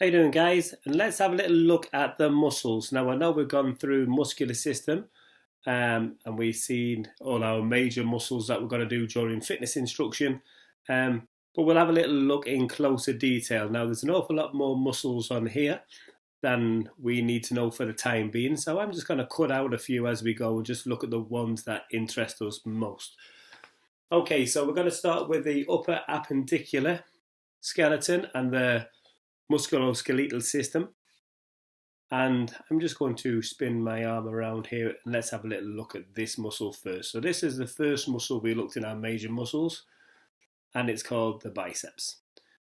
How you doing, guys? And let's have a little look at the muscles. Now, I know we've gone through muscular system, and we've seen all our major muscles that we're going to do during fitness instruction. But we'll have a little look in closer detail. Now, there's an awful lot more muscles on here than we need to know for the time being. So I'm just going to cut out a few as we go and just look at the ones that interest us most. Okay, so we're going to start with the upper appendicular skeleton and the musculoskeletal system. And I'm just going to spin my arm around here and let's have a little look at this muscle first. So this is the first muscle we looked in our major muscles, and it's called the biceps.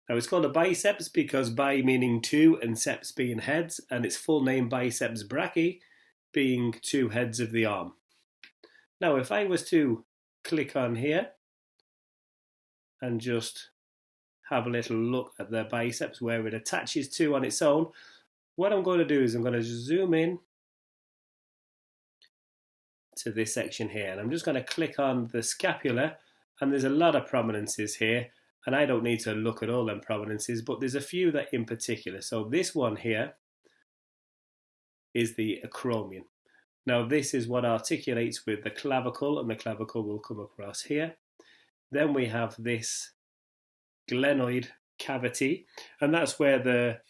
Now it's called a biceps because bi meaning two and seps being heads, and its full name biceps brachii being two heads of the arm. Now if I was to click on here and just have a little look at the biceps where it attaches to on its own, what I'm going to do is I'm going to zoom in to this section here, and I'm just going to click on the scapula, and there's a lot of prominences here, and I don't need to look at all them prominences, but there's a few that in particular. So this one here is the acromion. Now this is what articulates with the clavicle, and the clavicle will come across here. Then we have this glenoid cavity, and that's where the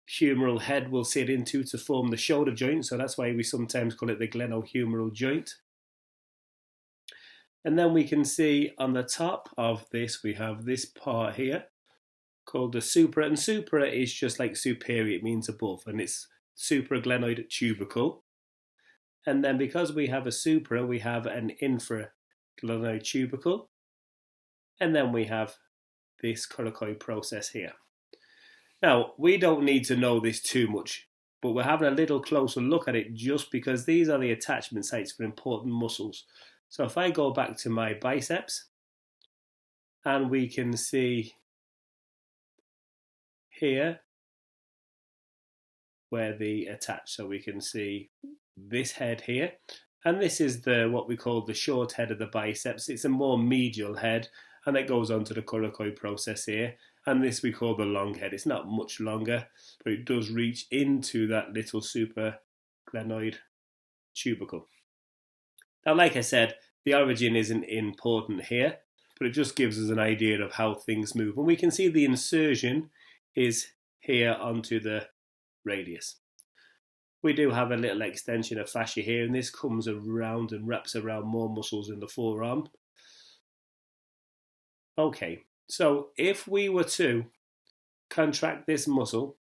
humeral head will sit into to form the shoulder joint, so that's why we sometimes call it the glenohumeral joint. And then we can see on the top of this we have this part here called the supra, and supra is just like superior, it means above, and it's supraglenoid tubercle. And then because we have a supra, we have an infraglenoid tubercle, and then we have this coracoid process here. Now, we don't need to know this too much, but we're having a little closer look at it just because these are the attachment sites for important muscles. So if I go back to my biceps, and we can see here where they attach. So we can see this head here, and this is the what we call the short head of the biceps. It's a more medial head, and it goes on to the coracoid process here. And this we call the long head. It's not much longer, but it does reach into that little supraglenoid tubercle. Now, like I said, the origin isn't important here, but it just gives us an idea of how things move. And we can see the insertion is here onto the radius. We do have a little extension of fascia here, and this comes around and wraps around more muscles in the forearm. Okay, so if we were to contract this muscle,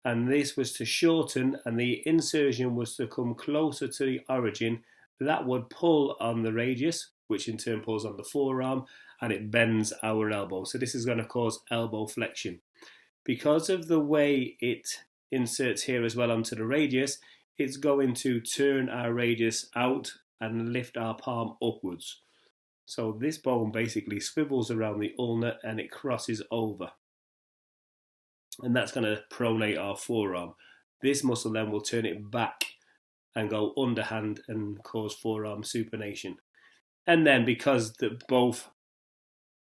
and this was to shorten, and the insertion was to come closer to the origin, that would pull on the radius, which in turn pulls on the forearm, and it bends our elbow. So this is going to cause elbow flexion. Because of the way it inserts here as well onto the radius, it's going to turn our radius out and lift our palm upwards. So this bone basically swivels around the ulna and it crosses over. And that's going to pronate our forearm. This muscle then will turn it back and go underhand and cause forearm supination. And then because both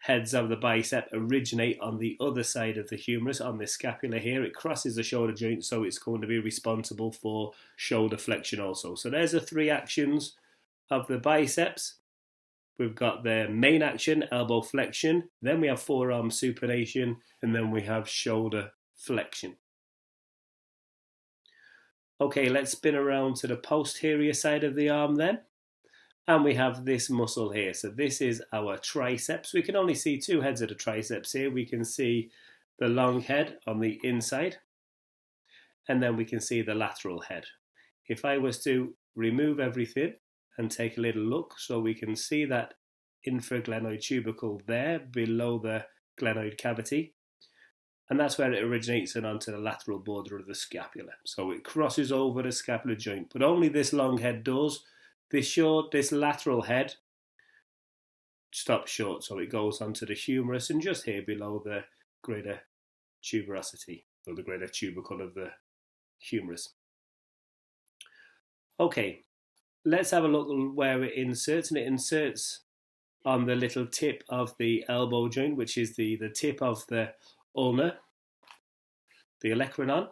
heads of the bicep originate on the other side of the humerus, on the scapula here, it crosses the shoulder joint, so it's going to be responsible for shoulder flexion also. So there's the three actions of the biceps. We've got the main action, elbow flexion, then we have forearm supination, and then we have shoulder flexion. Okay, let's spin around to the posterior side of the arm then. And we have this muscle here. So this is our triceps. We can only see two heads of the triceps here. We can see the long head on the inside, and then we can see the lateral head. If I was to remove everything and take a little look, so we can see that infraglenoid tubercle there below the glenoid cavity, and that's where it originates and onto the lateral border of the scapula. So it crosses over the scapular joint, but only this long head does. This lateral head stops short, so it goes onto the humerus and just here below the greater tuberosity, or the greater tubercle of the humerus. Okay, let's have a look where it inserts, and it inserts on the little tip of the elbow joint, which is the tip of the ulna. the olecranon on.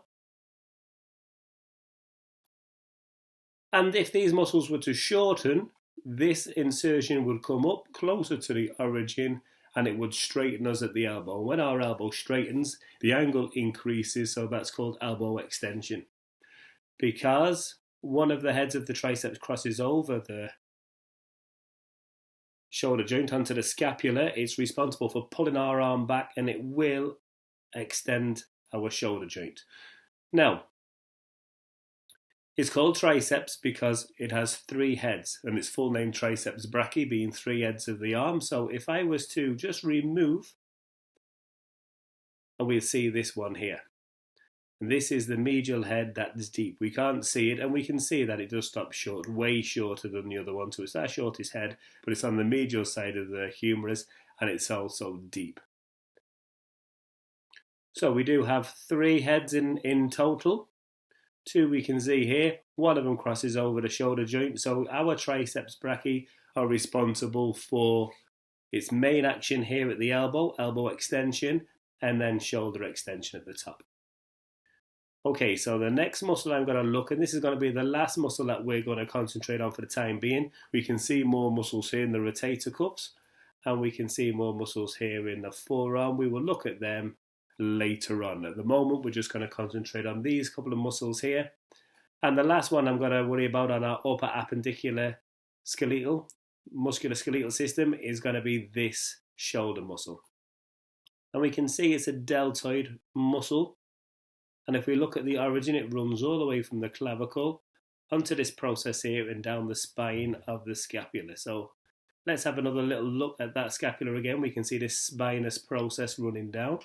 And if these muscles were to shorten, this insertion would come up closer to the origin and it would straighten us at the elbow. When our elbow straightens, the angle increases, so that's called elbow extension. Because one of the heads of the triceps crosses over the shoulder joint onto the scapula, it's responsible for pulling our arm back and it will extend our shoulder joint. Now, it's called triceps because it has 3 heads, and its full name triceps brachii, being 3 heads of the arm. So if I was to just remove, and we'll see this one here. And this is the medial head that is deep. We can't see it, and we can see that it does stop short, way shorter than the other one. So it's our shortest head, but it's on the medial side of the humerus, and it's also deep. So we do have 3 heads in total. 2 we can see here. One of them crosses over the shoulder joint. So our triceps brachii are responsible for its main action here at the elbow extension, and then shoulder extension at the top. Okay, so the next muscle I'm going to look, and this is going to be the last muscle that we're going to concentrate on for the time being. We can see more muscles here in the rotator cuffs, and we can see more muscles here in the forearm. We will look at them later on. At the moment, we're just going to concentrate on these couple of muscles here. And the last one I'm going to worry about on our upper appendicular skeletal, musculoskeletal system is going to be this shoulder muscle. And we can see it's a deltoid muscle. And if we look at the origin, it runs all the way from the clavicle onto this process here and down the spine of the scapula. So let's have another little look at that scapula again. We can see this spinous process running down.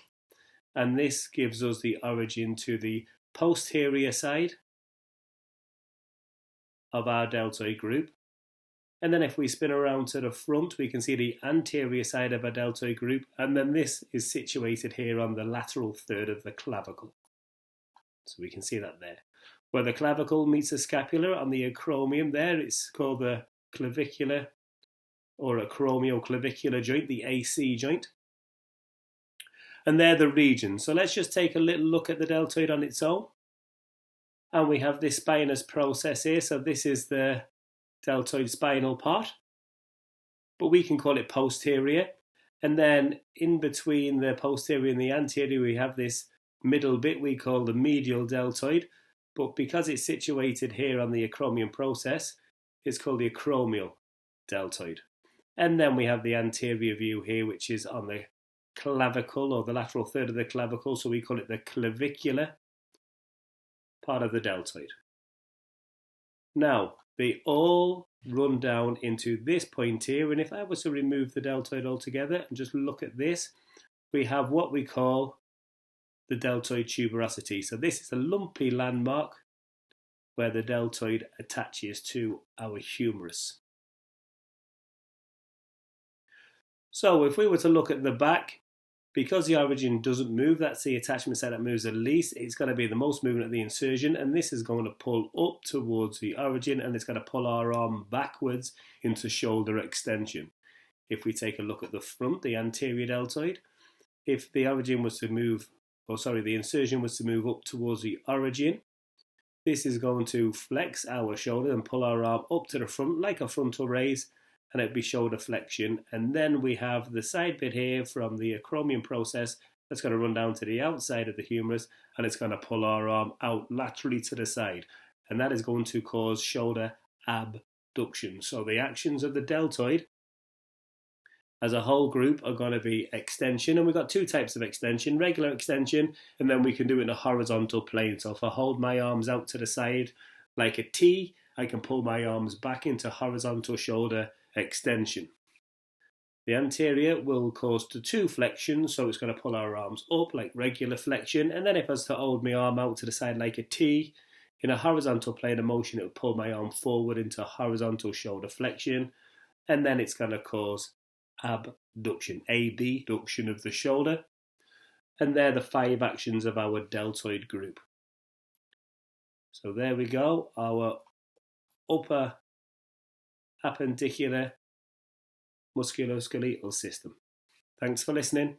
And this gives us the origin to the posterior side of our deltoid group. And then if we spin around to the front, we can see the anterior side of our deltoid group. And then this is situated here on the lateral third of the clavicle. So we can see that there. Where the clavicle meets the scapula on the acromion there, it's called the clavicular or acromioclavicular joint, the AC joint. And they're the regions. So let's just take a little look at the deltoid on its own. And we have this spinous process here. So this is the deltoid spinal part, but we can call it posterior. And then in between the posterior and the anterior, we have this middle bit we call the medial deltoid, but because it's situated here on the acromion process, it's called the acromial deltoid. And then we have the anterior view here, which is on the clavicle or the lateral third of the clavicle, so we call it the clavicular part of the deltoid. Now, they all run down into this point here, and if I was to remove the deltoid altogether and just look at this, we have what we call the deltoid tuberosity. So this is a lumpy landmark where the deltoid attaches to our humerus. So if we were to look at the back, because the origin doesn't move, that's the attachment side that moves the least, it's going to be the most movement at the insertion, and this is going to pull up towards the origin, and it's going to pull our arm backwards into shoulder extension. If we take a look at the front, the anterior deltoid, if the origin was to move, the insertion was to move up towards the origin, this is going to flex our shoulder and pull our arm up to the front like a frontal raise, and it'd be shoulder flexion. And then we have the side bit here from the acromion process that's going to run down to the outside of the humerus, and it's going to pull our arm out laterally to the side, and that is going to cause shoulder abduction. So the actions of the deltoid as a whole group are going to be extension, and we've got 2 types of extension: regular extension, and then we can do it in a horizontal plane. So if I hold my arms out to the side like a T, I can pull my arms back into horizontal shoulder extension. The anterior will cause the 2 flexions, so it's going to pull our arms up like regular flexion, and then if I was to hold my arm out to the side like a T, in a horizontal plane of motion, it will pull my arm forward into horizontal shoulder flexion, and then it's going to cause abduction, abduction of the shoulder. And they're the 5 actions of our deltoid group. So there we go, our upper appendicular musculoskeletal system. Thanks for listening.